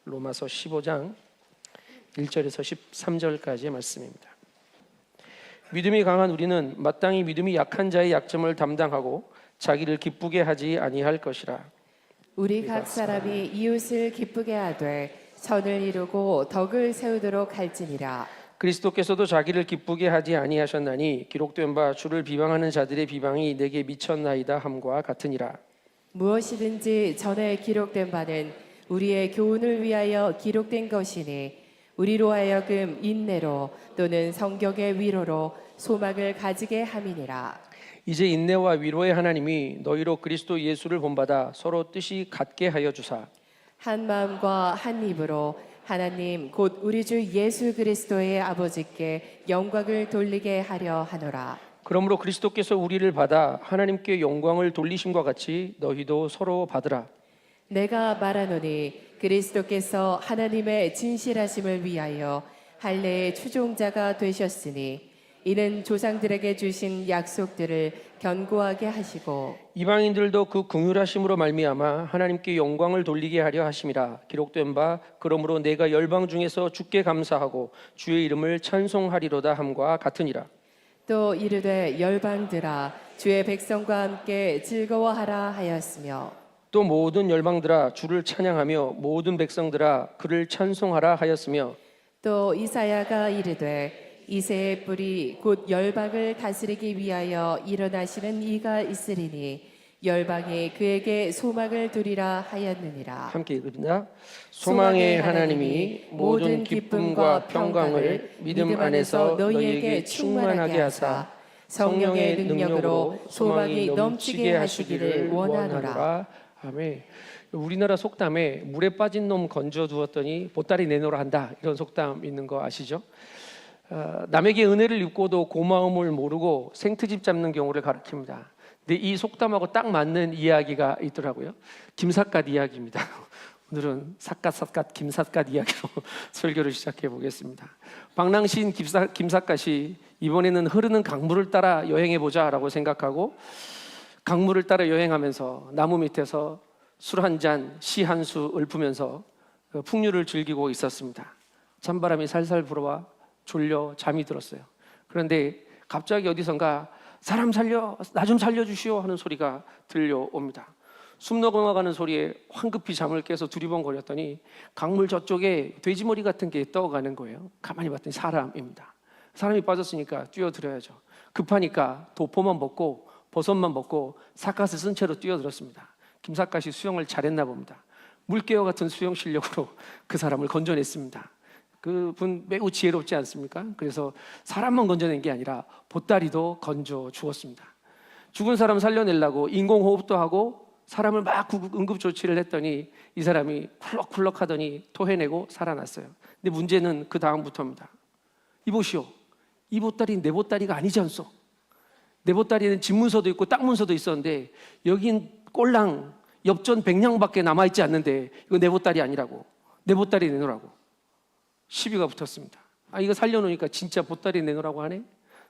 로마서 15장 1절에서 13절까지의 말씀입니다. 믿음이 강한 우리는 마땅히 믿음이 약한 자의 약점을 담당하고 자기를 기쁘게 하지 아니할 것이라. 우리 각 사람이 이웃을 기쁘게 하되 선을 이루고 덕을 세우도록 할지니라. 그리스도께서도 자기를 기쁘게 하지 아니하셨나니 기록된 바 주를 비방하는 자들의 비방이 내게 미쳤나이다 함과 같으니라. 무엇이든지 전에 기록된 바는 우리의 교훈을 위하여 기록된 것이니 우리로 하여금 인내로 또는 성경의 위로로 소망을 가지게 함이니라. 이제 인내와 위로의 하나님이 너희로 그리스도 예수를 본받아 서로 뜻이 같게 하여 주사 한 마음과 한 입으로 하나님 곧 우리 주 예수 그리스도의 아버지께 영광을 돌리게 하려 하노라. 그러므로 그리스도께서 우리를 받아 하나님께 영광을 돌리심과 같이 너희도 서로 받으라. 내가 말하노니 그리스도께서 하나님의 진실하심을 위하여 할례의 추종자가 되셨으니 이는 조상들에게 주신 약속들을 견고하게 하시고 이방인들도 그 긍휼하심으로 말미암아 하나님께 영광을 돌리게 하려 하심이라. 기록된 바 그러므로 내가 열방 중에서 주께 감사하고 주의 이름을 찬송하리로다 함과 같으니라. 또 이르되 열방들아 주의 백성과 함께 즐거워하라 하였으며 또 모든 열방들아 주를 찬양하며 모든 백성들아 그를 찬송하라 하였으며 또 이사야가 이르되 이새의 뿌리 곧 열방을 다스리기 위하여 일어나시는 이가 있으리니 열방이 그에게 소망을 두리라 하였느니라. 함께 읽읍니다. 소망의 하나님이 모든 기쁨과 평강을 믿음 안에서 너희에게 충만하게 하사 성령의 능력으로 소망이 넘치게 하시기를 원하노라. 아멘. 우리나라 속담에 물에 빠진 놈 건져 두었더니 보따리 내놓으라 한다, 이런 속담 있는 거 아시죠? 남에게 은혜를 입고도 고마움을 모르고 생트집 잡는 경우를 가리킵니다. 근데 이 속담하고 딱 맞는 이야기가 있더라고요. 김삿갓 이야기입니다. 오늘은 삿갓 김삿갓 이야기로 설교를 시작해 보겠습니다. 방랑시인 김삿갓이 이번에는 흐르는 강물을 따라 여행해 보자라고 생각하고 강물을 따라 여행하면서 나무 밑에서 술 한 잔, 시 한 수 읊으면서 풍류를 즐기고 있었습니다. 찬바람이 살살 불어와 졸려 잠이 들었어요. 그런데 갑자기 어디선가 사람 살려, 나 좀 살려주시오 하는 소리가 들려옵니다. 숨 넘어가는 소리에 황급히 잠을 깨서 두리번거렸더니 강물 저쪽에 돼지머리 같은 게 떠가는 거예요. 가만히 봤더니 사람입니다. 사람이 빠졌으니까 뛰어들어야죠. 급하니까 도포만 벗고 버섯만 벗고 삿갓을 쓴 채로 뛰어들었습니다. 김삿갓이 수영을 잘했나 봅니다. 물개와 같은 수영 실력으로 그 사람을 건져냈습니다. 그분 매우 지혜롭지 않습니까? 그래서 사람만 건져낸 게 아니라 보따리도 건져 주었습니다. 죽은 사람 살려내려고 인공호흡도 하고 사람을 막 응급조치를 했더니 이 사람이 쿨럭쿨럭 하더니 토해내고 살아났어요. 근데 문제는 그 다음부터입니다. 이보시오, 이 보따리 내 보따리가 아니지 않소? 내 보따리는 집문서도 있고 땅 문서도 있었는데 여긴 꼴랑 엽전 100냥밖에 남아있지 않는데 이거 내 보따리 아니라고, 내 보따리 내놓으라고 시비가 붙었습니다. 이거 살려놓으니까 진짜 보따리 내놓으라고 하네.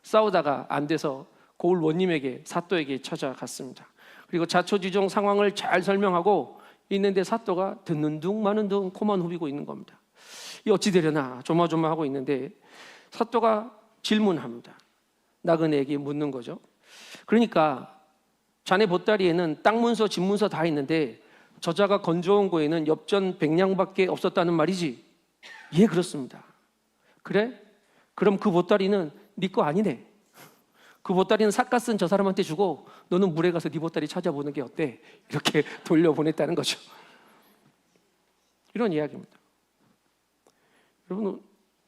싸우다가 안 돼서 고을 원님에게, 사또에게 찾아갔습니다. 그리고 자초지종 상황을 잘 설명하고 있는데 사또가 듣는 둥 마는 둥 코만 후비고 있는 겁니다. 이 어찌 되려나 조마조마하고 있는데 사또가 질문합니다. 나그네에게 묻는 거죠. 그러니까 자네 보따리에는 땅 문서, 집 문서 다 있는데 저자가 건져온 거에는 엽전 100냥밖에 없었다는 말이지? 예, 그렇습니다. 그래? 그럼 그 보따리는 네 거 아니네. 그 보따리는 삿갓 쓴 저 사람한테 주고 너는 물에 가서 네 보따리 찾아보는 게 어때? 이렇게 돌려보냈다는 거죠. 이런 이야기입니다. 여러분,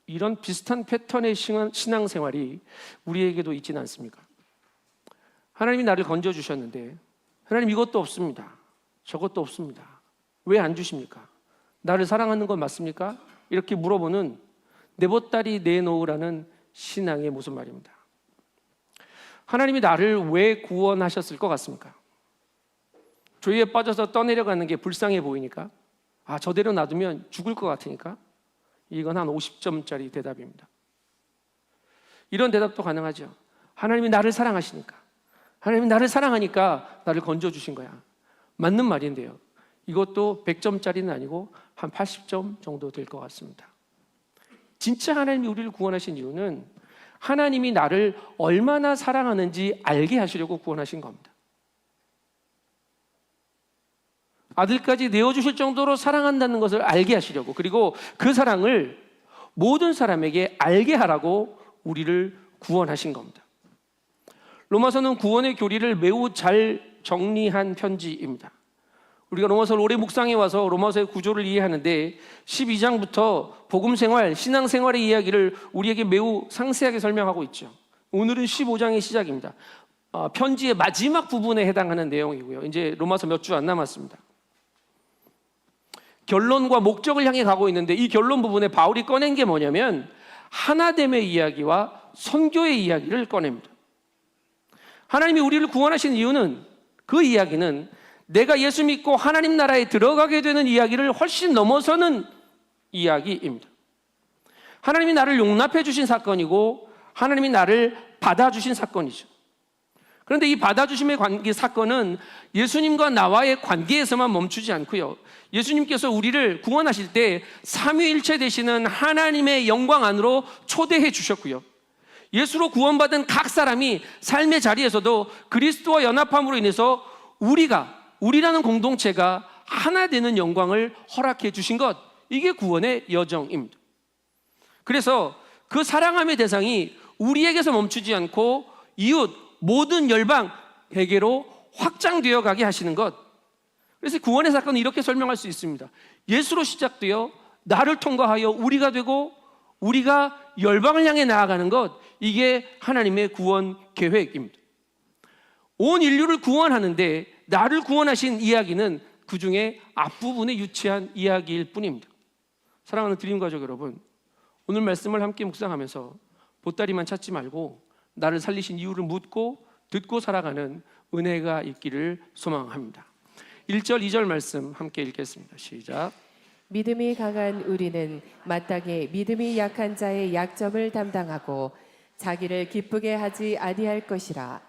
이런 비슷한 패턴의 신앙생활이 우리에게도 있지는 않습니까? 하나님이 나를 건져주셨는데 하나님 이것도 없습니다, 저것도 없습니다, 왜 안 주십니까? 나를 사랑하는 건 맞습니까? 이렇게 물어보는 내 보따리 내놓으라는 신앙의 무슨 말입니다. 하나님이 나를 왜 구원하셨을 것 같습니까? 죄에 빠져서 떠내려가는 게 불쌍해 보이니까? 저대로 놔두면 죽을 것 같으니까? 이건 한 50점짜리 대답입니다. 이런 대답도 가능하죠. 하나님이 나를 사랑하시니까, 하나님이 나를 사랑하니까 나를 건져주신 거야. 맞는 말인데요, 이것도 100점짜리는 아니고 한 80점 정도 될 것 같습니다. 진짜 하나님이 우리를 구원하신 이유는 하나님이 나를 얼마나 사랑하는지 알게 하시려고 구원하신 겁니다. 아들까지 내어주실 정도로 사랑한다는 것을 알게 하시려고, 그리고 그 사랑을 모든 사람에게 알게 하라고 우리를 구원하신 겁니다. 로마서는 구원의 교리를 매우 잘 정리한 편지입니다. 우리가 로마서를 오래 묵상해 와서 로마서의 구조를 이해하는데 12장부터 복음생활, 신앙생활의 이야기를 우리에게 매우 상세하게 설명하고 있죠. 오늘은 15장의 시작입니다. 편지의 마지막 부분에 해당하는 내용이고요. 이제 로마서 몇 주 안 남았습니다. 결론과 목적을 향해 가고 있는데, 이 결론 부분에 바울이 꺼낸 게 뭐냐면 하나됨의 이야기와 선교의 이야기를 꺼냅니다. 하나님이 우리를 구원하신 이유는, 그 이야기는 내가 예수 믿고 하나님 나라에 들어가게 되는 이야기를 훨씬 넘어서는 이야기입니다. 하나님이 나를 용납해 주신 사건이고 하나님이 나를 받아주신 사건이죠. 그런데 이 받아주심의 사건은 예수님과 나와의 관계에서만 멈추지 않고요, 예수님께서 우리를 구원하실 때 삼위일체 되시는 하나님의 영광 안으로 초대해 주셨고요, 예수로 구원받은 각 사람이 삶의 자리에서도 그리스도와 연합함으로 인해서 우리라는 공동체가 하나 되는 영광을 허락해 주신 것, 이게 구원의 여정입니다. 그래서 그 사랑함의 대상이 우리에게서 멈추지 않고 이웃, 모든 열방에게로 확장되어 가게 하시는 것. 그래서 구원의 사건은 이렇게 설명할 수 있습니다. 예수로 시작되어 나를 통과하여 우리가 되고 우리가 열방을 향해 나아가는 것, 이게 하나님의 구원 계획입니다. 온 인류를 구원하는데 나를 구원하신 이야기는 그 중에 앞부분에 유치한 이야기일 뿐입니다. 사랑하는 드림 가족 여러분, 오늘 말씀을 함께 묵상하면서 보따리만 찾지 말고 나를 살리신 이유를 묻고 듣고 살아가는 은혜가 있기를 소망합니다. 1절 2절 말씀 함께 읽겠습니다. 시작. 믿음이 강한 우리는 마땅히 믿음이 약한 자의 약점을 담당하고 자기를 기쁘게 하지 아니할 것이라.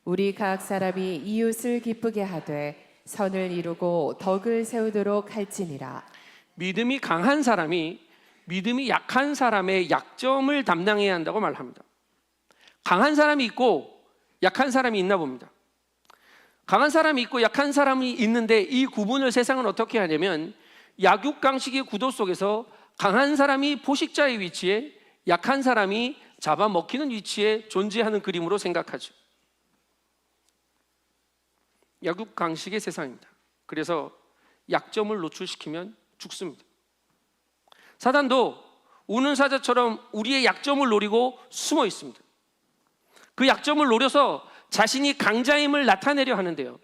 우리 각 사람이 이웃을 기쁘게 하되 선을 이루고 덕을 세우도록 할지니라. 믿음이 강한 사람이 믿음이 약한 사람의 약점을 담당해야 한다고 말합니다. 강한 사람이 있고 약한 사람이 있나 봅니다. 강한 사람이 있고 약한 사람이 있는데 이 구분을 세상은 어떻게 하냐면 약육강식의 구도 속에서 강한 사람이 포식자의 위치에 약한 사람이 잡아먹히는 위치에 존재하는 그림으로 생각하죠. 약육강식의 세상입니다. 그래서 약점을 노출시키면 죽습니다. 사단도 우는 사자처럼 우리의 약점을 노리고 숨어 있습니다. 그 약점을 노려서 자신이 강자임을 나타내려 하는데요,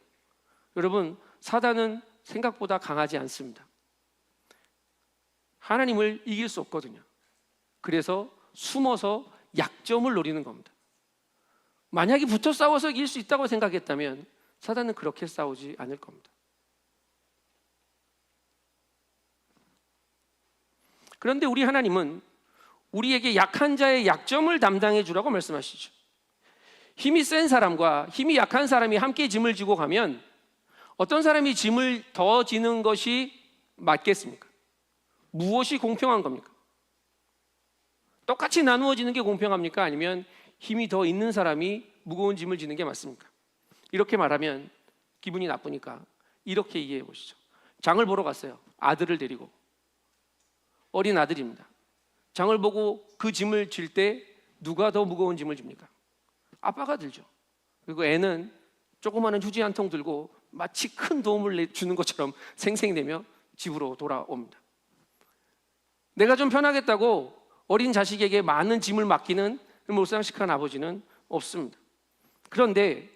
여러분, 사단은 생각보다 강하지 않습니다. 하나님을 이길 수 없거든요. 그래서 숨어서 약점을 노리는 겁니다. 만약에 붙어 싸워서 이길 수 있다고 생각했다면 사단은 그렇게 싸우지 않을 겁니다. 그런데 우리 하나님은 우리에게 약한 자의 약점을 담당해 주라고 말씀하시죠. 힘이 센 사람과 힘이 약한 사람이 함께 짐을 지고 가면 어떤 사람이 짐을 더 지는 것이 맞겠습니까? 무엇이 공평한 겁니까? 똑같이 나누어지는 게 공평합니까? 아니면 힘이 더 있는 사람이 무거운 짐을 지는 게 맞습니까? 이렇게 말하면 기분이 나쁘니까 이렇게 이해해 보시죠. 장을 보러 갔어요. 아들을 데리고. 어린 아들입니다. 장을 보고 그 짐을 질 때 누가 더 무거운 짐을 집니까? 아빠가 들죠. 그리고 애는 조그마한 휴지 한 통 들고 마치 큰 도움을 주는 것처럼 생색내며 집으로 돌아옵니다. 내가 좀 편하겠다고 어린 자식에게 많은 짐을 맡기는 몰상식한 아버지는 없습니다. 그런데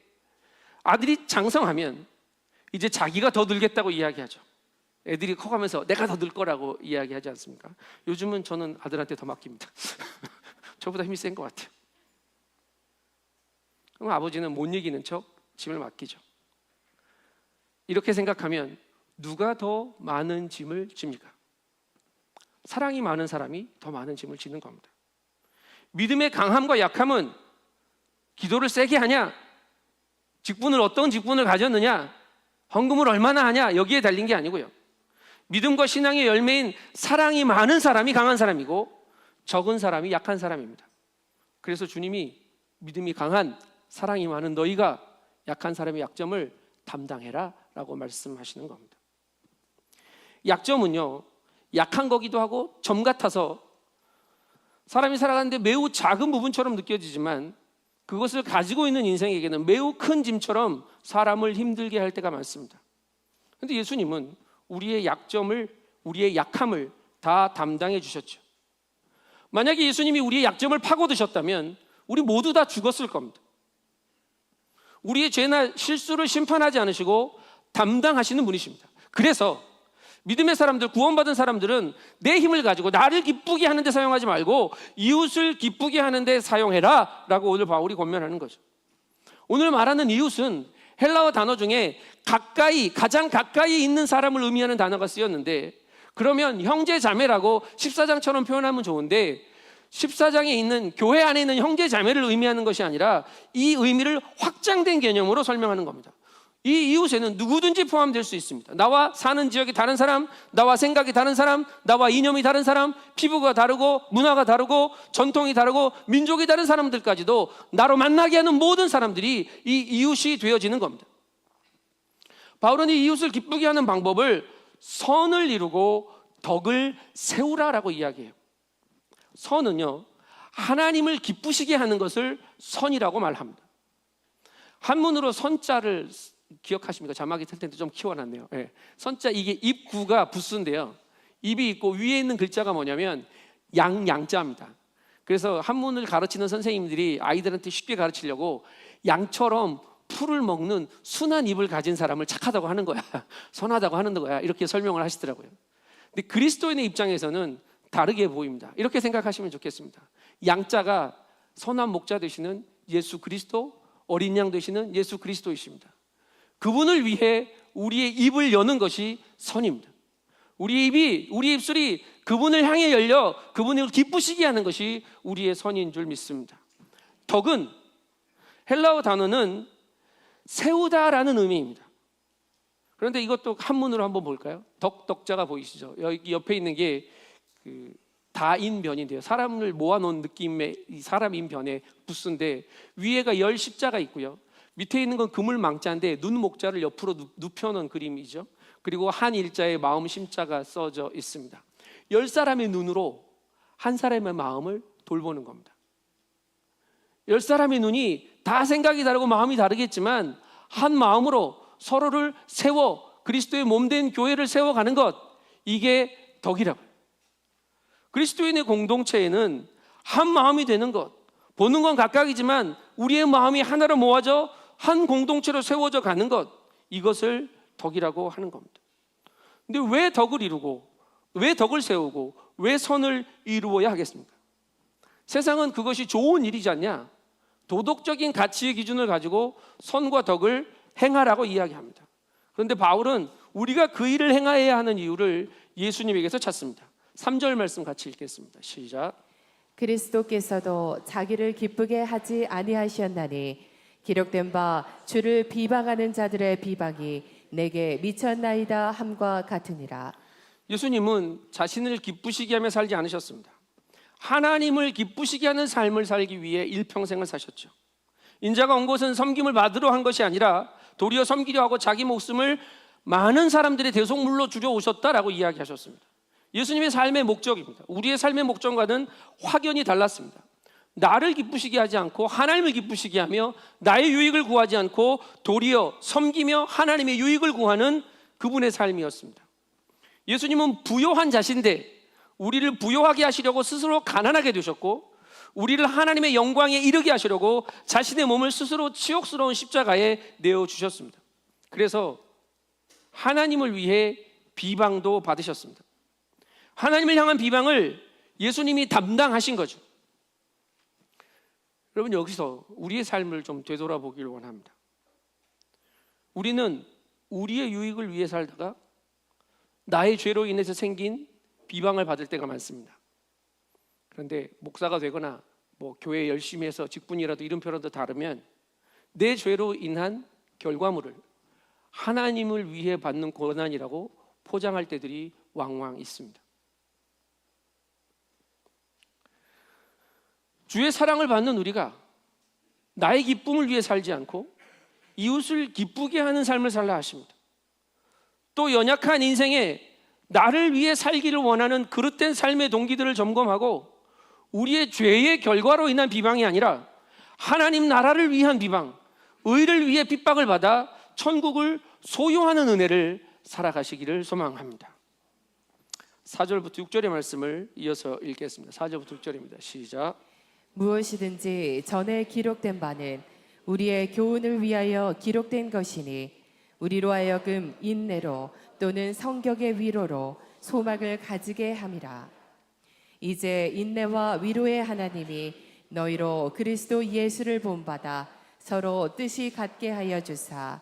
아들이 장성하면 이제 자기가 더 늘겠다고 이야기하죠. 애들이 커가면서 내가 더 늘 거라고 이야기하지 않습니까? 요즘은 저는 아들한테 더 맡깁니다. 저보다 힘이 센 것 같아요. 그럼 아버지는 못 이기는 척 짐을 맡기죠. 이렇게 생각하면 누가 더 많은 짐을 집니까? 사랑이 많은 사람이 더 많은 짐을 지는 겁니다. 믿음의 강함과 약함은 기도를 세게 하냐, 직분을 어떤 직분을 가졌느냐, 헌금을 얼마나 하냐 여기에 달린 게 아니고요. 믿음과 신앙의 열매인 사랑이 많은 사람이 강한 사람이고 적은 사람이 약한 사람입니다. 그래서 주님이 믿음이 강한 사랑이 많은 너희가 약한 사람의 약점을 담당해라 라고 말씀하시는 겁니다. 약점은요, 약한 거기도 하고 점 같아서 사람이 살아가는데 매우 작은 부분처럼 느껴지지만 그것을 가지고 있는 인생에게는 매우 큰 짐처럼 사람을 힘들게 할 때가 많습니다. 그런데 예수님은 우리의 약점을, 우리의 약함을 다 담당해 주셨죠. 만약에 예수님이 우리의 약점을 파고드셨다면 우리 모두 다 죽었을 겁니다. 우리의 죄나 실수를 심판하지 않으시고 담당하시는 분이십니다. 그래서 믿음의 사람들, 구원받은 사람들은 내 힘을 가지고 나를 기쁘게 하는 데 사용하지 말고 이웃을 기쁘게 하는 데 사용해라 라고 오늘 바울이 권면하는 거죠. 오늘 말하는 이웃은 헬라어 단어 중에 가까이, 가장 가까이 있는 사람을 의미하는 단어가 쓰였는데, 그러면 형제 자매라고 14장처럼 표현하면 좋은데 14장에 있는 교회 안에 있는 형제 자매를 의미하는 것이 아니라 이 의미를 확장된 개념으로 설명하는 겁니다. 이 이웃에는 누구든지 포함될 수 있습니다. 나와 사는 지역이 다른 사람, 나와 생각이 다른 사람, 나와 이념이 다른 사람, 피부가 다르고 문화가 다르고 전통이 다르고 민족이 다른 사람들까지도 나로 만나게 하는 모든 사람들이 이 이웃이 되어지는 겁니다. 바울은 이 이웃을 기쁘게 하는 방법을 선을 이루고 덕을 세우라라고 이야기해요. 선은요, 하나님을 기쁘시게 하는 것을 선이라고 말합니다. 한문으로 선자를 기억하십니까? 자막이 틀 텐데 좀 키워놨네요. 네. 선자, 이게 입구가 부스인데요, 입이 있고 위에 있는 글자가 뭐냐면 양자입니다. 그래서 한문을 가르치는 선생님들이 아이들한테 쉽게 가르치려고 양처럼 풀을 먹는 순한 입을 가진 사람을 착하다고 하는 거야, 선하다고 하는 거야, 이렇게 설명을 하시더라고요. 근데 그리스도인의 입장에서는 다르게 보입니다. 이렇게 생각하시면 좋겠습니다. 양자가 선한 목자 되시는 예수 그리스도, 어린 양 되시는 예수 그리스도이십니다. 그분을 위해 우리의 입을 여는 것이 선입니다. 우리 입술이 그분을 향해 열려 그분을 기쁘시게 하는 것이 우리의 선인 줄 믿습니다. 덕은, 헬라어 단어는 세우다라는 의미입니다. 그런데 이것도 한문으로 한번 볼까요? 덕자가 보이시죠? 여기 옆에 있는 게 다인변인데요, 사람을 모아놓은 느낌의 이 사람인변의 부스인데 위에가 열 십자가 있고요, 밑에 있는 건 그물 망자인데 눈 목자를 옆으로 눕혀놓은 그림이죠. 그리고 한 일자에 마음 심자가 써져 있습니다. 10사람의 눈으로 한 사람의 마음을 돌보는 겁니다. 10사람의 눈이 다 생각이 다르고 마음이 다르겠지만 한 마음으로 서로를 세워 그리스도의 몸된 교회를 세워가는 것, 이게 덕이라고. 그리스도인의 공동체에는 한 마음이 되는 것, 보는 건 각각이지만 우리의 마음이 하나로 모아져 한 공동체로 세워져 가는 것, 이것을 덕이라고 하는 겁니다. 근데 왜 덕을 이루고, 왜 덕을 세우고, 왜 선을 이루어야 하겠습니까? 세상은 그것이 좋은 일이지 않냐, 도덕적인 가치의 기준을 가지고 선과 덕을 행하라고 이야기합니다. 그런데 바울은 우리가 그 일을 행해야 하는 이유를 예수님에게서 찾습니다. 3절 말씀 같이 읽겠습니다. 시작. 그리스도께서도 자기를 기쁘게 하지 아니하셨나니 기록된 바 주를 비방하는 자들의 비방이 내게 미쳤나이다 함과 같으니라. 예수님은 자신을 기쁘시게 하며 살지 않으셨습니다. 하나님을 기쁘시게 하는 삶을 살기 위해 일평생을 사셨죠. 인자가 온 것은 섬김을 받으러 한 것이 아니라 도리어 섬기려 하고 자기 목숨을 많은 사람들의 대속물로 주려 오셨다라고 이야기하셨습니다. 예수님의 삶의 목적입니다. 우리의 삶의 목적과는 확연히 달랐습니다. 나를 기쁘시게 하지 않고 하나님을 기쁘시게 하며 나의 유익을 구하지 않고 도리어 섬기며 하나님의 유익을 구하는 그분의 삶이었습니다. 예수님은 부요한 자신데 우리를 부요하게 하시려고 스스로 가난하게 되셨고, 우리를 하나님의 영광에 이르게 하시려고 자신의 몸을 스스로 치욕스러운 십자가에 내어주셨습니다. 그래서 하나님을 위해 비방도 받으셨습니다. 하나님을 향한 비방을 예수님이 담당하신 거죠. 여러분, 여기서 우리의 삶을 좀 되돌아보기를 원합니다. 우리는 우리의 유익을 위해 살다가 나의 죄로 인해서 생긴 비방을 받을 때가 많습니다. 그런데 목사가 되거나 뭐 교회 열심히 해서 직분이라도 이름표라도 다르면 내 죄로 인한 결과물을 하나님을 위해 받는 고난이라고 포장할 때들이 왕왕 있습니다. 주의 사랑을 받는 우리가 나의 기쁨을 위해 살지 않고 이웃을 기쁘게 하는 삶을 살라 하십니다. 또 연약한 인생에 나를 위해 살기를 원하는 그릇된 삶의 동기들을 점검하고 우리의 죄의 결과로 인한 비방이 아니라 하나님 나라를 위한 비방, 의를 위해 핍박을 받아 천국을 소유하는 은혜를 살아가시기를 소망합니다. 4절부터 6절의 말씀을 이어서 읽겠습니다. 4절부터 6절입니다. 시작. 무엇이든지 전에 기록된 바는 우리의 교훈을 위하여 기록된 것이니 우리로 하여금 인내로 또는 성격의 위로로 소망을 가지게 함이라. 이제 인내와 위로의 하나님이 너희로 그리스도 예수를 본받아 서로 뜻이 같게 하여 주사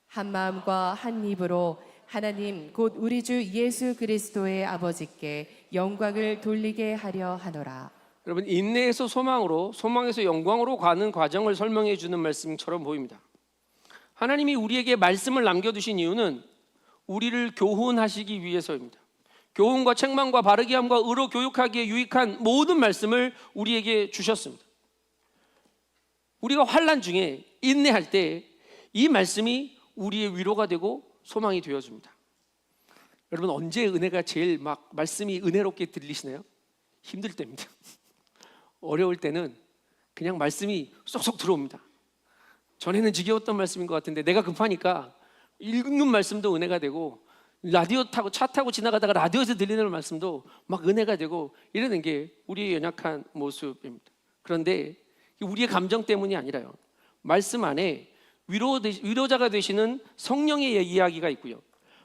한 마음과 한 입으로 하나님 곧 우리 주 예수 그리스도의 아버지께 영광을 돌리게 하려 하노라. 여러분, 인내에서 소망으로, 소망에서 영광으로 가는 과정을 설명해 주는 말씀처럼 보입니다. 하나님이 우리에게 말씀을 남겨두신 이유는 우리를 교훈하시기 위해서입니다. 교훈과 책망과 바르게 함과 의로 교육하기에 유익한 모든 말씀을 우리에게 주셨습니다. 우리가 환난 중에 인내할 때 이 말씀이 우리의 위로가 되고 소망이 되어줍니다. 여러분, 언제 은혜가 제일 막 말씀이 은혜롭게 들리시나요? 힘들 때입니다. 어려울 때는 그냥 말씀이 쏙쏙 들어옵니다. 전에는 지겨웠던 말씀인 것 같은데 내가 급하니까 읽는 말씀도 은혜가 되고 라디오 타고 차 타고 지나가다가 라디오에서 들리는 말씀도 막 은혜가 되고 이러는 게 우리의 연약한 모습입니다. 그런데 우리의 감정 때문이 아니라요, 말씀 안에 위로자가 되시는 성령의 이야기가 있고요,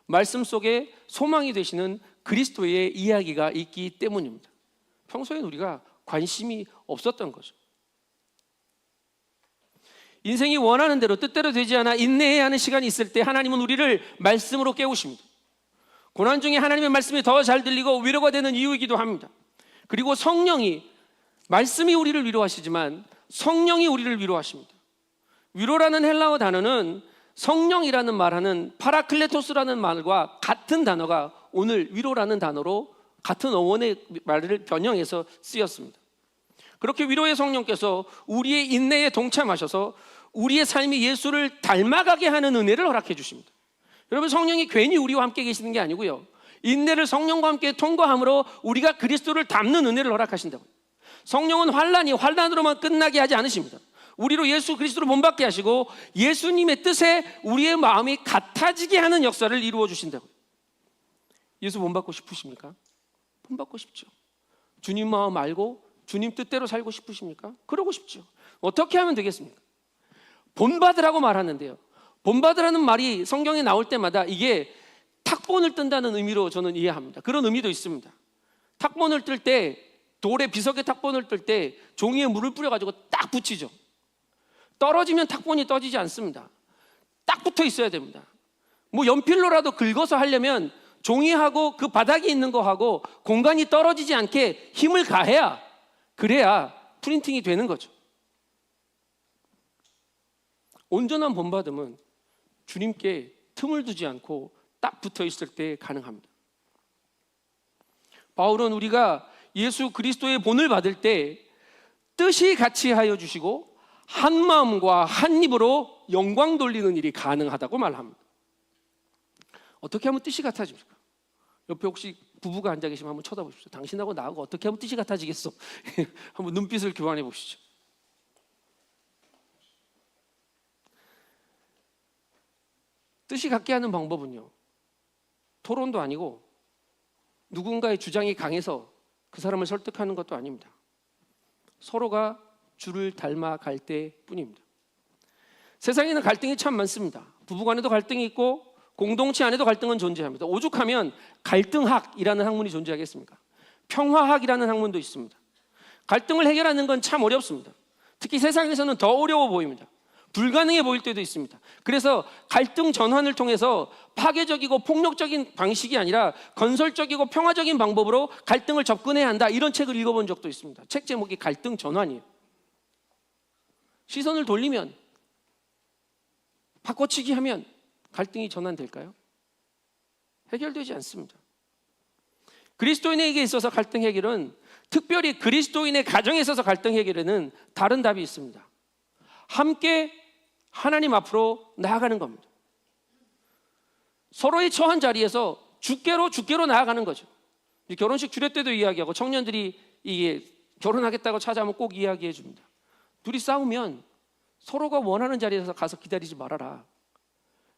말씀 속에 소망이 되시는 그리스도의 이야기가 있기 때문입니다. 평소엔 우리가 관심이 없었던 거죠. 인생이 원하는 대로 뜻대로 되지 않아 인내해야 하는 시간이 있을 때 하나님은 우리를 말씀으로 깨우십니다. 고난 중에 하나님의 말씀이 더 잘 들리고 위로가 되는 이유이기도 합니다. 그리고 성령이, 말씀이 우리를 위로하시지만 성령이 우리를 위로하십니다. 위로라는 헬라어 단어는 성령이라는 말하는 파라클레토스라는 말과 같은 단어가 오늘 위로라는 단어로 같은 어원의 말을 변형해서 쓰였습니다. 그렇게 위로의 성령께서 우리의 인내에 동참하셔서 우리의 삶이 예수를 닮아가게 하는 은혜를 허락해 주십니다. 여러분, 성령이 괜히 우리와 함께 계시는 게 아니고요, 인내를 성령과 함께 통과함으로 우리가 그리스도를 닮는 은혜를 허락하신다고요. 성령은 환난으로만 끝나게 하지 않으십니다. 우리로 예수 그리스도를 본받게 하시고 예수님의 뜻에 우리의 마음이 같아지게 하는 역사를 이루어 주신다고요. 예수 본받고 싶으십니까? 본받고 싶죠. 주님 마음 알고 주님 뜻대로 살고 싶으십니까? 그러고 싶죠. 어떻게 하면 되겠습니까? 본받으라고 말하는데요, 본받으라는 말이 성경에 나올 때마다 이게 탁본을 뜬다는 의미로 저는 이해합니다. 그런 의미도 있습니다. 탁본을 뜰 때, 돌에 비석에 탁본을 뜰 때 종이에 물을 뿌려가지고 딱 붙이죠. 떨어지면 탁본이 떠지지 않습니다. 딱 붙어 있어야 됩니다. 뭐 연필로라도 긁어서 하려면 종이하고 그 바닥에 있는 거하고 공간이 떨어지지 않게 힘을 가해야, 그래야 프린팅이 되는 거죠. 온전한 본받음은 주님께 틈을 두지 않고 딱 붙어 있을 때 가능합니다. 바울은 우리가 예수 그리스도의 본을 받을 때 뜻이 같이 하여 주시고 한 마음과 한 입으로 영광 돌리는 일이 가능하다고 말합니다. 어떻게 하면 뜻이 같아집니까? 옆에 혹시 부부가 앉아 계시면 한번 쳐다보십시오. 당신하고 나하고 어떻게 하면 뜻이 같아지겠어? 한번 눈빛을 교환해 보시죠. 뜻이 같게 하는 방법은요, 토론도 아니고 누군가의 주장이 강해서 그 사람을 설득하는 것도 아닙니다. 서로가 주를 닮아갈 때뿐입니다. 세상에는 갈등이 참 많습니다. 부부간에도 갈등이 있고 공동체 안에도 갈등은 존재합니다. 오죽하면 갈등학이라는 학문이 존재하겠습니까? 평화학이라는 학문도 있습니다. 갈등을 해결하는 건 참 어렵습니다. 특히 세상에서는 더 어려워 보입니다. 불가능해 보일 때도 있습니다. 그래서 갈등 전환을 통해서 파괴적이고 폭력적인 방식이 아니라 건설적이고 평화적인 방법으로 갈등을 접근해야 한다, 이런 책을 읽어본 적도 있습니다. 책 제목이 갈등 전환이에요. 시선을 돌리면, 바꿔치기 하면 갈등이 전환될까요? 해결되지 않습니다. 그리스도인에게 있어서 갈등 해결은, 특별히 그리스도인의 가정에 있어서 갈등 해결에는 다른 답이 있습니다. 함께 하나님 앞으로 나아가는 겁니다. 서로의 처한 자리에서 주께로 나아가는 거죠. 결혼식 주례 때도 이야기하고, 청년들이 이게 결혼하겠다고 찾아오면 꼭 이야기해 줍니다. 둘이 싸우면 서로가 원하는 자리에서 가서 기다리지 말아라.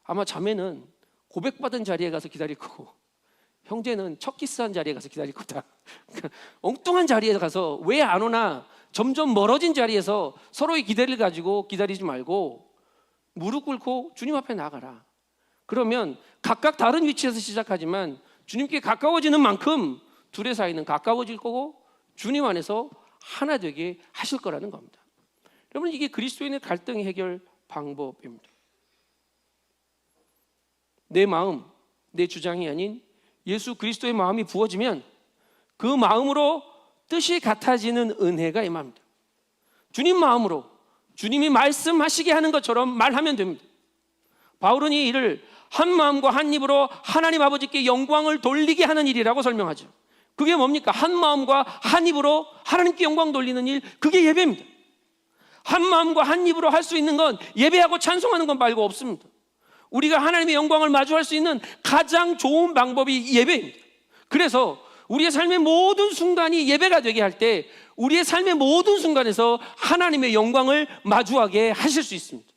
아마 자매는 고백받은 자리에 가서 기다릴 거고, 형제는 첫 키스한 자리에 가서 기다릴 거다. 엉뚱한 자리에 가서 왜 안 오나, 점점 멀어진 자리에서 서로의 기대를 가지고 기다리지 말고 무릎 꿇고 주님 앞에 나가라. 그러면 각각 다른 위치에서 시작하지만 주님께 가까워지는 만큼 둘의 사이는 가까워질 거고 주님 안에서 하나 되게 하실 거라는 겁니다. 여러분, 이게 그리스도인의 갈등 해결 방법입니다. 내 마음, 내 주장이 아닌 예수 그리스도의 마음이 부어지면 그 마음으로 뜻이 같아지는 은혜가 임합니다. 주님 마음으로 주님이 말씀하시게 하는 것처럼 말하면 됩니다. 바울은 이 일을 한 마음과 한 입으로 하나님 아버지께 영광을 돌리게 하는 일이라고 설명하죠. 그게 뭡니까? 한 마음과 한 입으로 하나님께 영광 돌리는 일, 그게 예배입니다. 한 마음과 한 입으로 할 수 있는 건 예배하고 찬송하는 것 말고 없습니다. 우리가 하나님의 영광을 마주할 수 있는 가장 좋은 방법이 예배입니다. 그래서 우리의 삶의 모든 순간이 예배가 되게 할 때 우리의 삶의 모든 순간에서 하나님의 영광을 마주하게 하실 수 있습니다.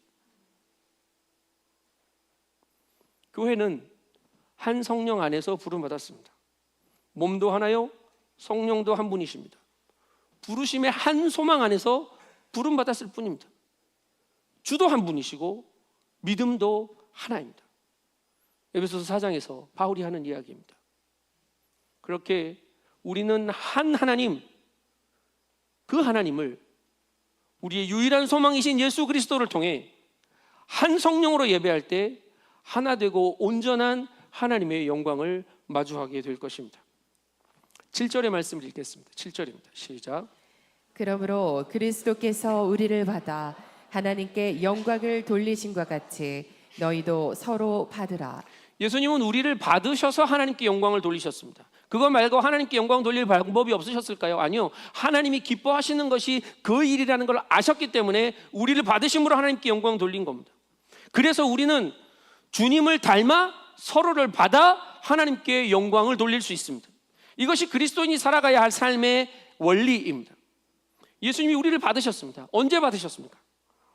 교회는 한 성령 안에서 부름받았습니다. 몸도 하나요, 성령도 한 분이십니다. 부르심의 한 소망 안에서 부름받았을 뿐입니다. 주도 한 분이시고 믿음도 하나입니다. 에베소서 4장에서 바울이 하는 이야기입니다. 그렇게 우리는 한 하나님, 그 하나님을 우리의 유일한 소망이신 예수 그리스도를 통해 한 성령으로 예배할 때 하나 되고 온전한 하나님의 영광을 마주하게 될 것입니다. 7절의 말씀을 읽겠습니다. 7절입니다. 시작. 그러므로 그리스도께서 우리를 받아 하나님께 영광을 돌리신과 같이 너희도 서로 받으라. 예수님은 우리를 받으셔서 하나님께 영광을 돌리셨습니다. 그거 말고 하나님께 영광 돌릴 방법이 없으셨을까요? 아니요. 하나님이 기뻐하시는 것이 그 일이라는 걸 아셨기 때문에 우리를 받으심으로 하나님께 영광 돌린 겁니다. 그래서 우리는 주님을 닮아 서로를 받아 하나님께 영광을 돌릴 수 있습니다. 이것이 그리스도인이 살아가야 할 삶의 원리입니다. 예수님이 우리를 받으셨습니다. 언제 받으셨습니까?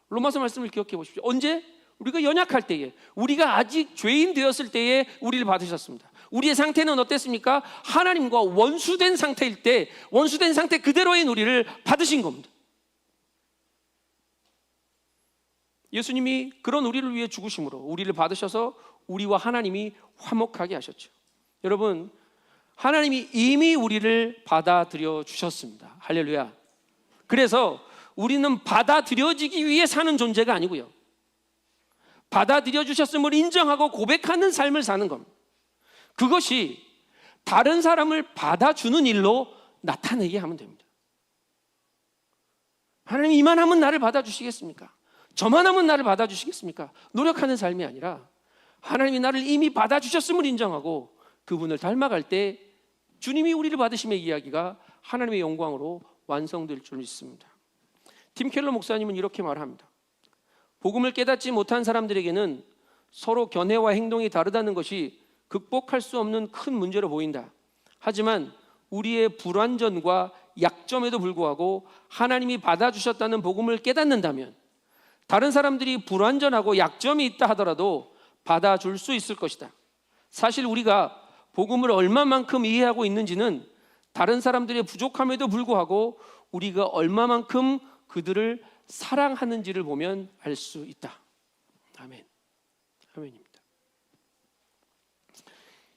로마서 말씀을 기억해 보십시오. 언제? 우리가 연약할 때에, 우리가 아직 죄인 되었을 때에 우리를 받으셨습니다. 우리의 상태는 어땠습니까? 하나님과 원수된 상태일 때, 원수된 상태 그대로인 우리를 받으신 겁니다. 예수님이 그런 우리를 위해 죽으심으로 우리를 받으셔서 우리와 하나님이 화목하게 하셨죠. 여러분, 하나님이 이미 우리를 받아들여 주셨습니다. 할렐루야. 그래서 우리는 받아들여지기 위해 사는 존재가 아니고요, 받아들여 주셨음을 인정하고 고백하는 삶을 사는 겁니다. 그것이 다른 사람을 받아주는 일로 나타내게 하면 됩니다. 하나님, 이만하면 나를 받아주시겠습니까? 저만하면 나를 받아주시겠습니까? 노력하는 삶이 아니라 하나님이 나를 이미 받아주셨음을 인정하고 그분을 닮아갈 때 주님이 우리를 받으심의 이야기가 하나님의 영광으로 완성될 줄 믿습니다. 팀 켈러 목사님은 이렇게 말합니다. 복음을 깨닫지 못한 사람들에게는 서로 견해와 행동이 다르다는 것이 극복할 수 없는 큰 문제로 보인다. 하지만 우리의 불완전과 약점에도 불구하고 하나님이 받아주셨다는 복음을 깨닫는다면 다른 사람들이 불완전하고 약점이 있다 하더라도 받아줄 수 있을 것이다. 사실 우리가 복음을 얼마만큼 이해하고 있는지는 다른 사람들의 부족함에도 불구하고 우리가 얼마만큼 그들을 사랑하는지를 보면 알 수 있다. 아멘. 아멘입니다.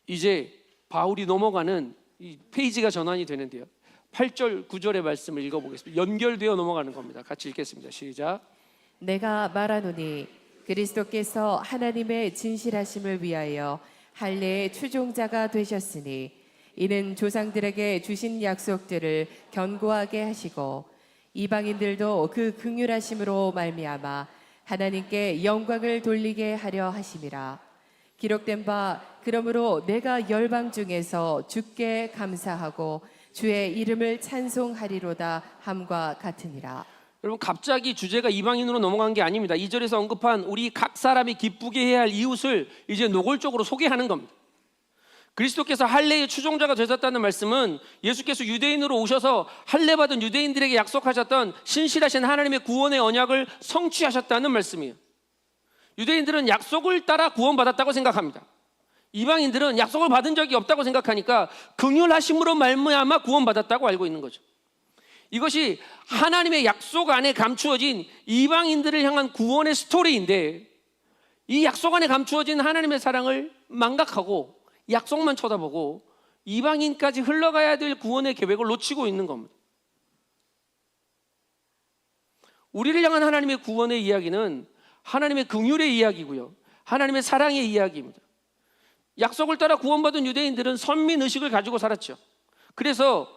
이제 바울이 넘어가는 이 페이지가 전환이 되는데요, 8절 9절의 말씀을 읽어보겠습니다. 연결되어 넘어가는 겁니다. 같이 읽겠습니다. 시작. 내가 말하노니 그리스도께서 하나님의 진실하심을 위하여 할례의 추종자가 되셨으니 이는 조상들에게 주신 약속들을 견고하게 하시고 이방인들도 그 긍휼하심으로 말미암아 하나님께 영광을 돌리게 하려 하심이라. 기록된 바 그러므로 내가 열방 중에서 주께 감사하고 주의 이름을 찬송하리로다 함과 같으니라. 여러분, 갑자기 주제가 이방인으로 넘어간 게 아닙니다. 2절에서 언급한 우리 각 사람이 기쁘게 해야 할 이웃을 이제 노골적으로 소개하는 겁니다. 그리스도께서 할례의 추종자가 되셨다는 말씀은 예수께서 유대인으로 오셔서 할례 받은 유대인들에게 약속하셨던 신실하신 하나님의 구원의 언약을 성취하셨다는 말씀이에요. 유대인들은 약속을 따라 구원받았다고 생각합니다. 이방인들은 약속을 받은 적이 없다고 생각하니까 긍휼하심으로 말미암아 구원받았다고 알고 있는 거죠. 이것이 하나님의 약속 안에 감추어진 이방인들을 향한 구원의 스토리인데, 이 약속 안에 감추어진 하나님의 사랑을 망각하고 약속만 쳐다보고 이방인까지 흘러가야 될 구원의 계획을 놓치고 있는 겁니다. 우리를 향한 하나님의 구원의 이야기는 하나님의 긍휼의 이야기고요, 하나님의 사랑의 이야기입니다. 약속을 따라 구원받은 유대인들은 선민의식을 가지고 살았죠. 그래서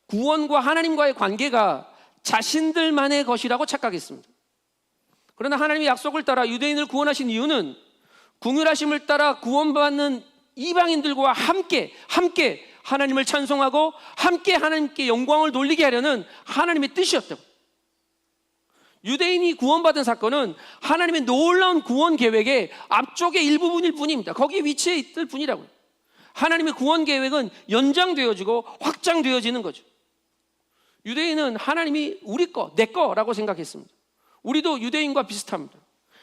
구원과 하나님과의 관계가 자신들만의 것이라고 착각했습니다. 그러나 하나님의 약속을 따라 유대인을 구원하신 이유는 긍휼하심을 따라 구원받는 이방인들과 함께 하나님을 찬송하고 함께 하나님께 영광을 돌리게 하려는 하나님의 뜻이었다고. 유대인이 구원받은 사건은 하나님의 놀라운 구원 계획의 앞쪽의 일부분일 뿐입니다. 거기에 위치해 있을 뿐이라고요. 하나님의 구원 계획은 연장되어지고 확장되어지는 거죠. 유대인은 하나님이 우리 거, 내 거라고 생각했습니다. 우리도 유대인과 비슷합니다.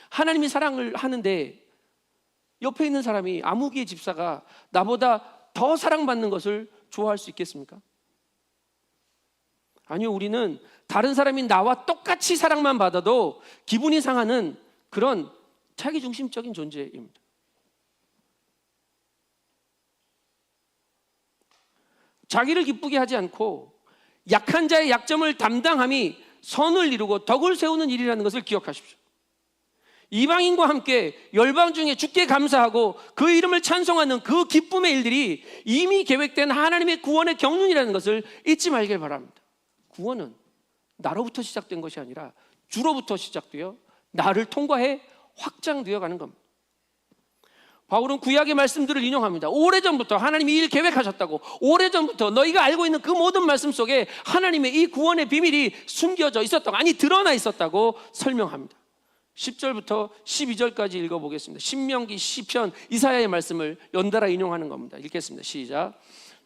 하나님이 사랑을 하는데 옆에 있는 사람이 아무기의 집사가 나보다 더 사랑받는 것을 좋아할 수 있겠습니까? 아니요, 우리는 다른 사람이 나와 똑같이 사랑만 받아도 기분이 상하는 그런 자기중심적인 존재입니다. 자기를 기쁘게 하지 않고 약한 자의 약점을 담당함이 선을 이루고 덕을 세우는 일이라는 것을 기억하십시오. 이방인과 함께 열방 중에 주께 감사하고 그 이름을 찬송하는 그 기쁨의 일들이 이미 계획된 하나님의 구원의 경륜이라는 것을 잊지 말길 바랍니다. 구원은 나로부터 시작된 것이 아니라 주로부터 시작되어 나를 통과해 확장되어 가는 겁니다. 바울은 구약의 말씀들을 인용합니다. 오래전부터 하나님이 일 계획하셨다고, 오래전부터 너희가 알고 있는 그 모든 말씀 속에 하나님의 이 구원의 비밀이 숨겨져 있었다고, 아니 드러나 있었다고 설명합니다. 10절부터 12절까지 읽어보겠습니다. 신명기, 시편, 이사야의 말씀을 연달아 인용하는 겁니다. 읽겠습니다. 시작.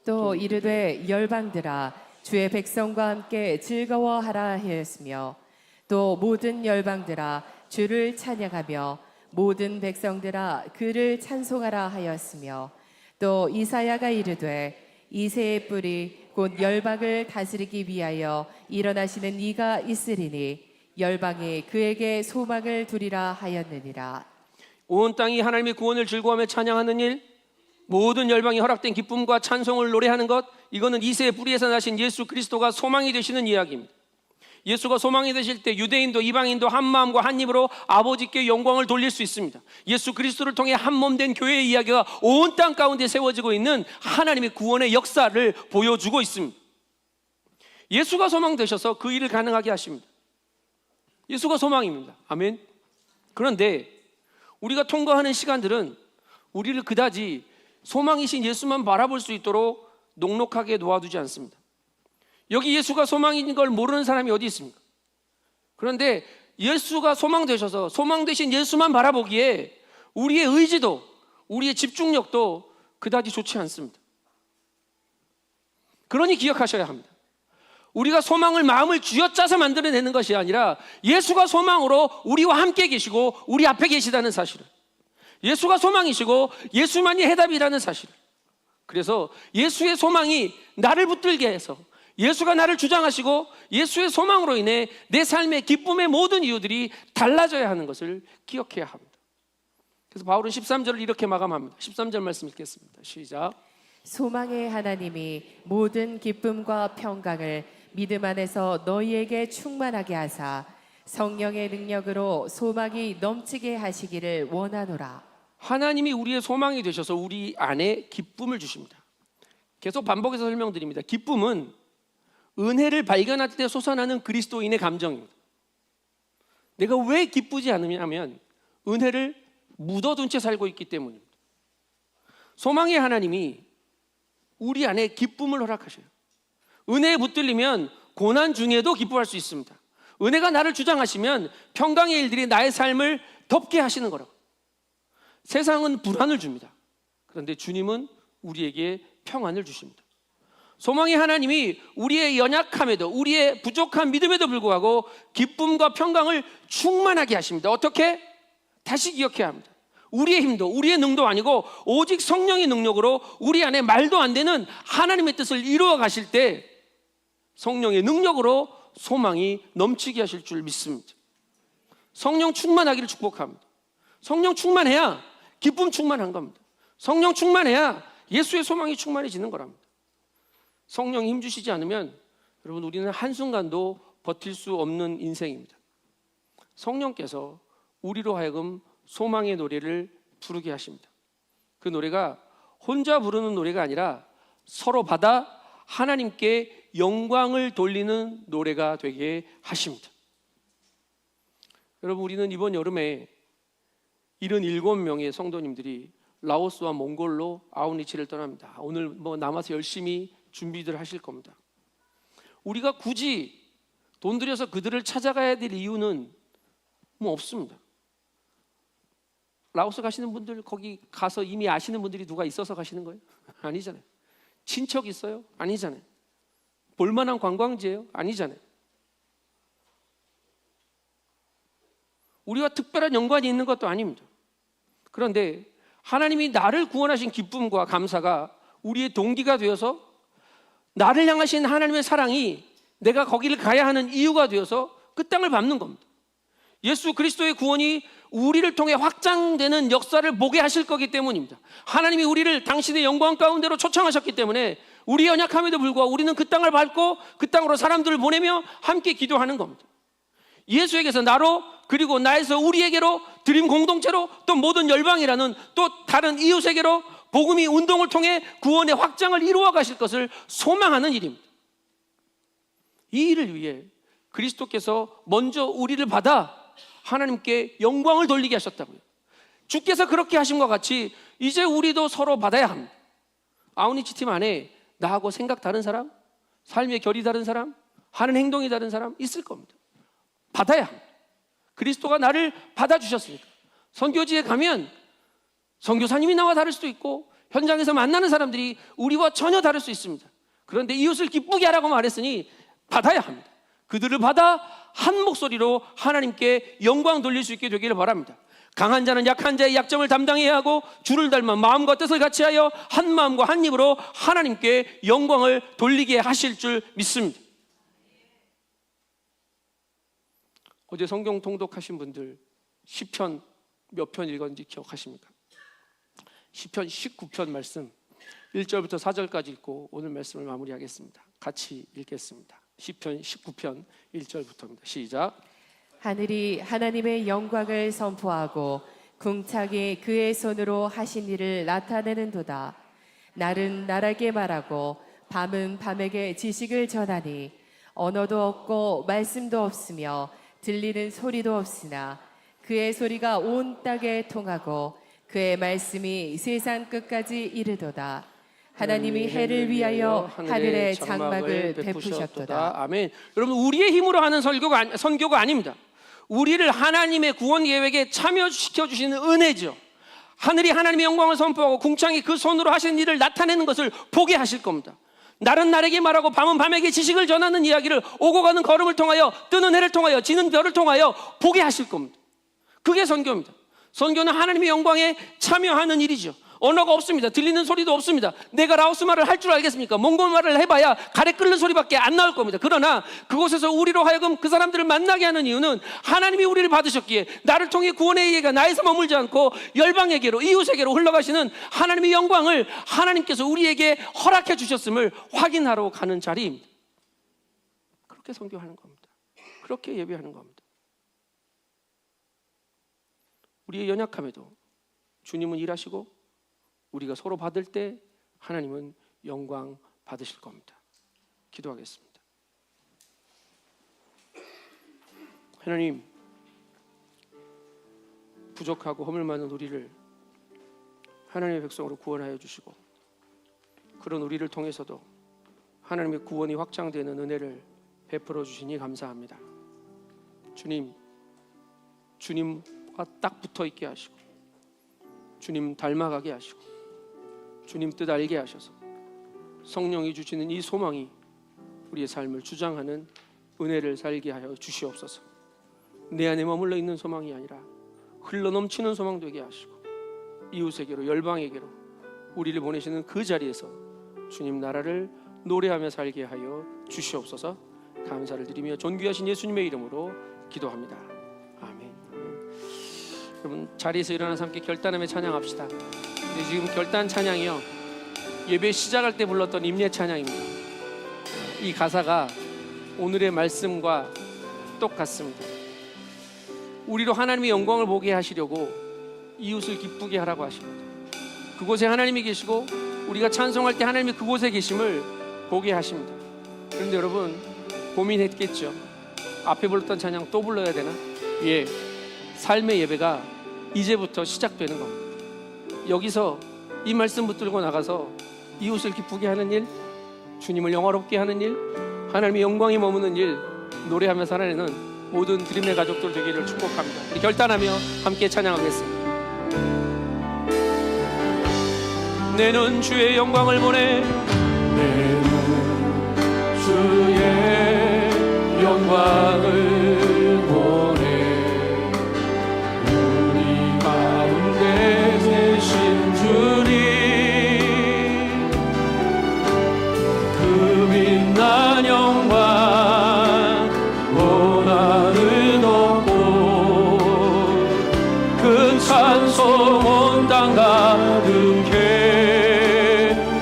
또 이르되 열방들아 주의 백성과 함께 즐거워하라 하였으며, 또 모든 열방들아 주를 찬양하며 모든 백성들아 그를 찬송하라 하였으며, 또 이사야가 이르되 이새의 뿌리 곧 열방을 다스리기 위하여 일어나시는 이가 있으리니 열방이 그에게 소망을 두리라 하였느니라. 온 땅이 하나님의 구원을 즐거워하며 찬양하는 일, 모든 열방이 허락된 기쁨과 찬송을 노래하는 것, 이거는 이새의 뿌리에서 나신 예수 그리스도가 소망이 되시는 이야기입니다. 예수가 소망이 되실 때 유대인도 이방인도 한 마음과 한 입으로 아버지께 영광을 돌릴 수 있습니다. 예수 그리스도를 통해 한 몸 된 교회의 이야기가 온 땅 가운데 세워지고 있는 하나님의 구원의 역사를 보여주고 있습니다. 예수가 소망 되셔서 그 일을 가능하게 하십니다. 예수가 소망입니다. 아멘. 그런데 우리가 통과하는 시간들은 우리를 그다지 소망이신 예수만 바라볼 수 있도록 녹록하게 놓아두지 않습니다. 여기 예수가 소망인 걸 모르는 사람이 어디 있습니까? 그런데 예수가 소망 되셔서 소망 되신 예수만 바라보기에 우리의 의지도 우리의 집중력도 그다지 좋지 않습니다. 그러니 기억하셔야 합니다. 우리가 소망을 마음을 쥐어짜서 만들어내는 것이 아니라 예수가 소망으로 우리와 함께 계시고 우리 앞에 계시다는 사실을, 예수가 소망이시고 예수만이 해답이라는 사실을, 그래서 예수의 소망이 나를 붙들게 해서 예수가 나를 주장하시고 예수의 소망으로 인해 내 삶의 기쁨의 모든 이유들이 달라져야 하는 것을 기억해야 합니다. 그래서 바울은 13절을 이렇게 마감합니다. 13절 말씀 읽겠습니다. 시작. 소망의 하나님이 모든 기쁨과 평강을 믿음 안에서 너희에게 충만하게 하사 성령의 능력으로 소망이 넘치게 하시기를 원하노라. 하나님이 우리의 소망이 되셔서 우리 안에 기쁨을 주십니다. 계속 반복해서 설명드립니다. 기쁨은 은혜를 발견할 때 솟아나는 그리스도인의 감정입니다. 내가 왜 기쁘지 않느냐면 은혜를 묻어둔 채 살고 있기 때문입니다. 소망의 하나님이 우리 안에 기쁨을 허락하셔요. 은혜에 붙들리면 고난 중에도 기뻐할 수 있습니다. 은혜가 나를 주장하시면 평강의 일들이 나의 삶을 덮게 하시는 거라고. 세상은 불안을 줍니다. 그런데 주님은 우리에게 평안을 주십니다. 소망의 하나님이 우리의 연약함에도, 우리의 부족한 믿음에도 불구하고 기쁨과 평강을 충만하게 하십니다. 어떻게? 다시 기억해야 합니다. 우리의 힘도, 우리의 능도 아니고 오직 성령의 능력으로 우리 안에 말도 안 되는 하나님의 뜻을 이루어 가실 때 성령의 능력으로 소망이 넘치게 하실 줄 믿습니다. 성령 충만하기를 축복합니다. 성령 충만해야 기쁨 충만한 겁니다. 성령 충만해야 예수의 소망이 충만해지는 거랍니다. 성령이 힘주시지 않으면 여러분 우리는 한순간도 버틸 수 없는 인생입니다. 성령께서 우리로 하여금 소망의 노래를 부르게 하십니다. 그 노래가 혼자 부르는 노래가 아니라 서로 받아 하나님께 영광을 돌리는 노래가 되게 하십니다. 여러분 우리는 이번 여름에 77명의 성도님들이 라오스와 몽골로 아웃리치를 떠납니다. 오늘 남아서 열심히 준비들 하실 겁니다. 우리가 굳이 돈 들여서 그들을 찾아가야 될 이유는 없습니다. 라오스 가시는 분들 거기 가서 이미 아시는 분들이 누가 있어서 가시는 거예요? 아니잖아요. 친척 있어요? 아니잖아요. 볼만한 관광지예요? 아니잖아요. 우리와 특별한 연관이 있는 것도 아닙니다. 그런데 하나님이 나를 구원하신 기쁨과 감사가 우리의 동기가 되어서 나를 향하신 하나님의 사랑이 내가 거기를 가야 하는 이유가 되어서 그 땅을 밟는 겁니다. 예수 그리스도의 구원이 우리를 통해 확장되는 역사를 보게 하실 거기 때문입니다. 하나님이 우리를 당신의 영광 가운데로 초청하셨기 때문에 우리 연약함에도 불구하고 우리는 그 땅을 밟고 그 땅으로 사람들을 보내며 함께 기도하는 겁니다. 예수에게서 나로, 그리고 나에서 우리에게로, 드림 공동체로, 또 모든 열방이라는 또 다른 이웃에게로 복음이 운동을 통해 구원의 확장을 이루어 가실 것을 소망하는 일입니다. 이 일을 위해 그리스도께서 먼저 우리를 받아 하나님께 영광을 돌리게 하셨다고요. 주께서 그렇게 하신 것 같이 이제 우리도 서로 받아야 합니다. 아웃리치 팀 안에 나하고 생각 다른 사람, 삶의 결이 다른 사람, 하는 행동이 다른 사람 있을 겁니다. 받아야 합니다. 그리스도가 나를 받아주셨으니까. 선교지에 가면 선교사님이 나와 다를 수도 있고 현장에서 만나는 사람들이 우리와 전혀 다를 수 있습니다. 그런데 이웃을 기쁘게 하라고 말했으니 받아야 합니다. 그들을 받아 한 목소리로 하나님께 영광 돌릴 수 있게 되기를 바랍니다. 강한 자는 약한 자의 약점을 담당해야 하고 주를 닮아 마음과 뜻을 같이하여 한 마음과 한 입으로 하나님께 영광을 돌리게 하실 줄 믿습니다. 어제 성경 통독하신 분들 시편 몇 편 읽었는지 기억하십니까? 시편 19편 말씀 1절부터 4절까지 읽고 오늘 말씀을 마무리하겠습니다. 같이 읽겠습니다. 시편 19편 1절부터입니다. 시작. 하늘이 하나님의 영광을 선포하고 궁창이 그의 손으로 하신 일을 나타내는도다. 날은 날에게 말하고 밤은 밤에게 지식을 전하니 언어도 없고 말씀도 없으며 들리는 소리도 없으나 그의 소리가 온 땅에 통하고 그의 말씀이 세상 끝까지 이르도다. 하나님이 해를 위하여 하늘에 장막을 베푸셨도다. 아멘. 여러분 우리의 힘으로 하는 선교가 아닙니다. 우리를 하나님의 구원 계획에 참여시켜 주시는 은혜죠. 하늘이 하나님의 영광을 선포하고 궁창이 그 손으로 하시는 일을 나타내는 것을 보게 하실 겁니다. 날은 날에게 말하고 밤은 밤에게 지식을 전하는 이야기를 오고 가는 걸음을 통하여 뜨는 해를 통하여 지는 별을 통하여 보게 하실 겁니다. 그게 선교입니다. 선교는 하나님의 영광에 참여하는 일이죠. 언어가 없습니다. 들리는 소리도 없습니다. 내가 라오스 말을 할 줄 알겠습니까? 몽골 말을 해봐야 가래 끓는 소리밖에 안 나올 겁니다. 그러나 그곳에서 우리로 하여금 그 사람들을 만나게 하는 이유는 하나님이 우리를 받으셨기에 나를 통해 구원의 얘기가 나에서 머물지 않고 열방에게로, 이웃에게로 흘러가시는 하나님의 영광을 하나님께서 우리에게 허락해 주셨음을 확인하러 가는 자리입니다. 그렇게 선교하는 겁니다. 그렇게 예배하는 겁니다. 우리의 연약함에도 주님은 일하시고 우리가 서로 받을 때 하나님은 영광 받으실 겁니다. 기도하겠습니다. 하나님, 부족하고 허물 많은 우리를 하나님의 백성으로 구원하여 주시고 그런 우리를 통해서도 하나님의 구원이 확장되는 은혜를 베풀어 주시니 감사합니다. 주님, 주님과 딱 붙어 있게 하시고 주님 닮아가게 하시고 주님 뜻 알게 하셔서 성령이 주시는 이 소망이 우리의 삶을 주장하는 은혜를 살게 하여 주시옵소서. 내 안에 머물러 있는 소망이 아니라 흘러넘치는 소망 되게 하시고 이웃에게로 열방에게로 우리를 보내시는 그 자리에서 주님 나라를 노래하며 살게 하여 주시옵소서. 감사를 드리며 존귀하신 예수님의 이름으로 기도합니다. 아멘. 여러분 자리에서 일어나서 함께 결단하며 찬양합시다. 근데 지금 결단 찬양이요, 예배 시작할 때 불렀던 임례 찬양입니다. 이 가사가 오늘의 말씀과 똑같습니다. 우리로 하나님의 영광을 보게 하시려고 이웃을 기쁘게 하라고 하십니다. 그곳에 하나님이 계시고 우리가 찬송할 때 하나님이 그곳에 계심을 보게 하십니다. 그런데 여러분 고민했겠죠. 앞에 불렀던 찬양 또 불러야 되나? 예, 삶의 예배가 이제부터 시작되는 겁니다. 여기서 이 말씀 붙들고 나가서 이웃을 기쁘게 하는 일, 주님을 영화롭게 하는 일, 하나님의 영광이 머무는 일 노래하며 살아내는 모든 드림의 가족들 되기를 축복합니다. 우리 결단하며 함께 찬양하겠습니다. 내 눈 주의 영광을 보내, 내 눈 주의 영광을 보내, 우리 가운데 계신 주님, 그 빛난 영광 온 하늘 덮고 그 찬송 온 땅 가득해.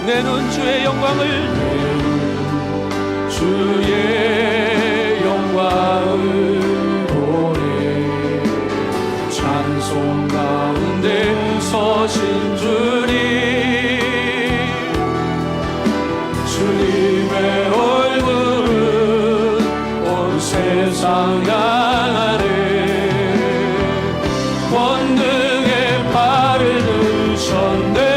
내 눈 주의 영광을, 주의 영광을 보내, 찬송 가운데 서신 주님, 주님의 얼굴은 온 세상 향하네, 권능의 팔을 드셨네.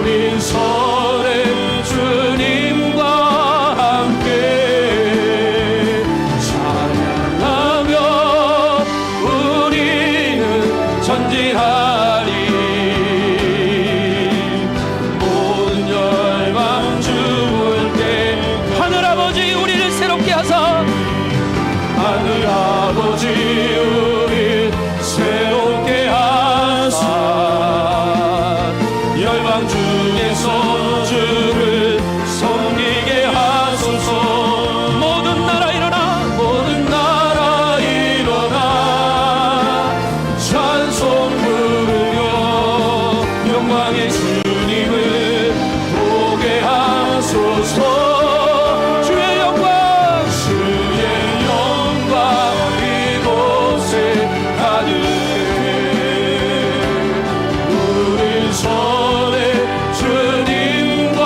우리 서래 주님과 함께 찬양하며 우리는 전진하리. 모든 열방 주을 때 하늘아버지 우리를 새롭게 하사, 하늘아버지 우리 새롭게 하사, 열방 중에서 주를 섬기게 하소서. 모든 나라 일어나, 모든 나라 일어나, 찬송 부르며 영광의 주님을 보게 하소서. 주의 영광, 주의 영광 이곳에 가득해. 우리 손에 주님과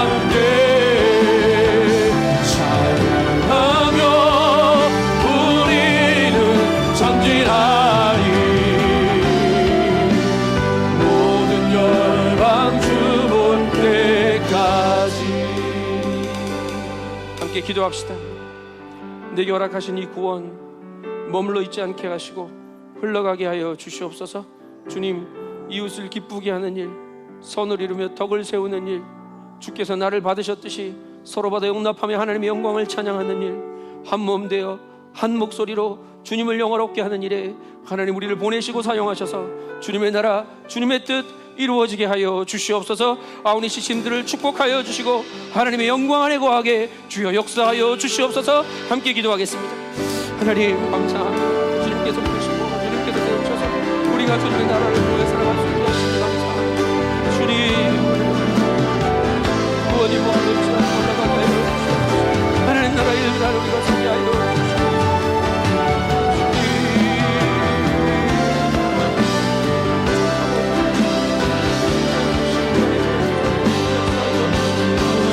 함께 찬양하며 우리는 전진하리. 모든 열방 주 볼 때까지. 함께 기도합시다. 내게 허락하신 이 구원 머물러 있지 않게 하시고 흘러가게 하여 주시옵소서. 주님, 이웃을 기쁘게 하는 일, 선을 이루며 덕을 세우는 일, 주께서 나를 받으셨듯이 서로 받아 용납하며 하나님의 영광을 찬양하는 일, 한 몸 되어 한 목소리로 주님을 영화롭게 하는 일에 하나님 우리를 보내시고 사용하셔서 주님의 나라, 주님의 뜻 이루어지게 하여 주시옵소서. 아우니 시신들을 축복하여 주시고 하나님의 영광 안에 거하게 주여 역사하여 주시옵소서. 함께 기도하겠습니다. 하나님 감사합니다. 주님께서 부르시고 주님께서 세우셔서 우리가 주님의 나라를 위해 살아갈 수 있게 하시니 감사합니다. 주님, 구원이 머물러 있지 않고 올라가게 하여 주시옵소서. 하나님 나라의 일을 우리가 살게 하여 주시옵소서.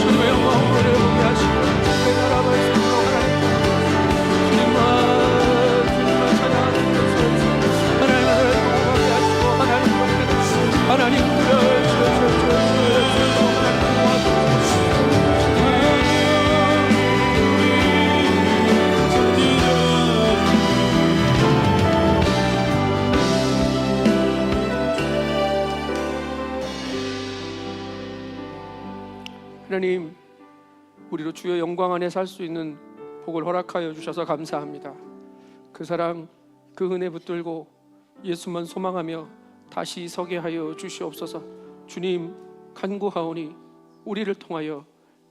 주님의 영광을 보게 하시고 하나님, 우리로 주의 영광 안에 살 수 있는 복을 허락하여 주셔서 감사합니다. 그 사랑, 그 은혜 붙들고 예수만 소망하며 다시 서게 하여 주시옵소서. 주님, 간구하오니 우리를 통하여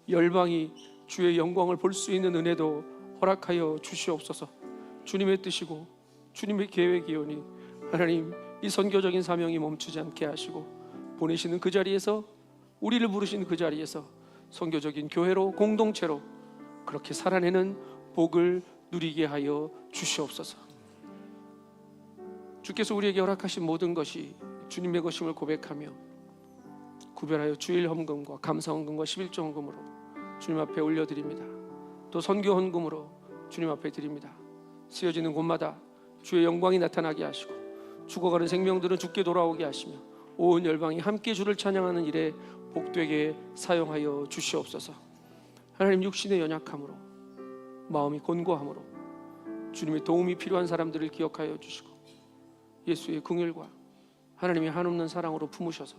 열방이 주의 영광을 볼 수 있는 은혜도 허락하여 주시옵소서. 주님의 뜻이고 주님의 계획이오니 하나님, 이 선교적인 사명이 멈추지 않게 하시고 보내시는 그 자리에서, 우리를 부르시는 그 자리에서 선교적인 교회로, 공동체로 그렇게 살아내는 복을 누리게 하여 주시옵소서. 주께서 우리에게 허락하신 모든 것이 주님의 것임을 고백하며 구별하여 주일 헌금과 감사 헌금과 11조 헌금으로 주님 앞에 올려드립니다. 또 선교 헌금으로 주님 앞에 드립니다. 쓰여지는 곳마다 주의 영광이 나타나게 하시고 죽어가는 생명들은 죽게 돌아오게 하시며 온 열방이 함께 주를 찬양하는 일에 복되게 사용하여 주시옵소서. 하나님, 육신의 연약함으로, 마음이 곤고함으로 주님의 도움이 필요한 사람들을 기억하여 주시고 예수의 긍휼과 하나님의 한없는 사랑으로 품으셔서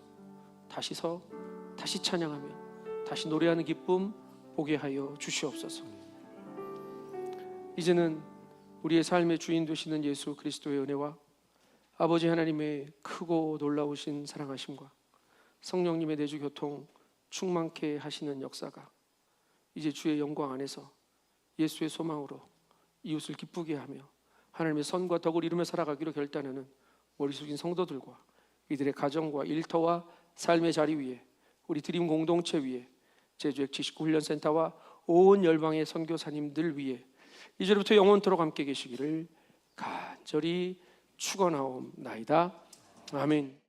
다시 찬양하며 다시 노래하는 기쁨 보게 하여 주시옵소서. 이제는 우리의 삶의 주인 되시는 예수 그리스도의 은혜와 아버지 하나님의 크고 놀라우신 사랑하심과 성령님의 내주 교통 충만케 하시는 역사가 이제 주의 영광 안에서 예수의 소망으로 이웃을 기쁘게 하며 하나님의 선과 덕을 이루며 살아가기로 결단하는 머리 숙인 성도들과 이들의 가정과 일터와 삶의 자리 위에, 우리 드림 공동체 위에, 제주역 79훈련센터와 온 열방의 선교사님들 위에 이제부터 영원토록 함께 계시기를 간절히 축원하옵나이다. 아멘.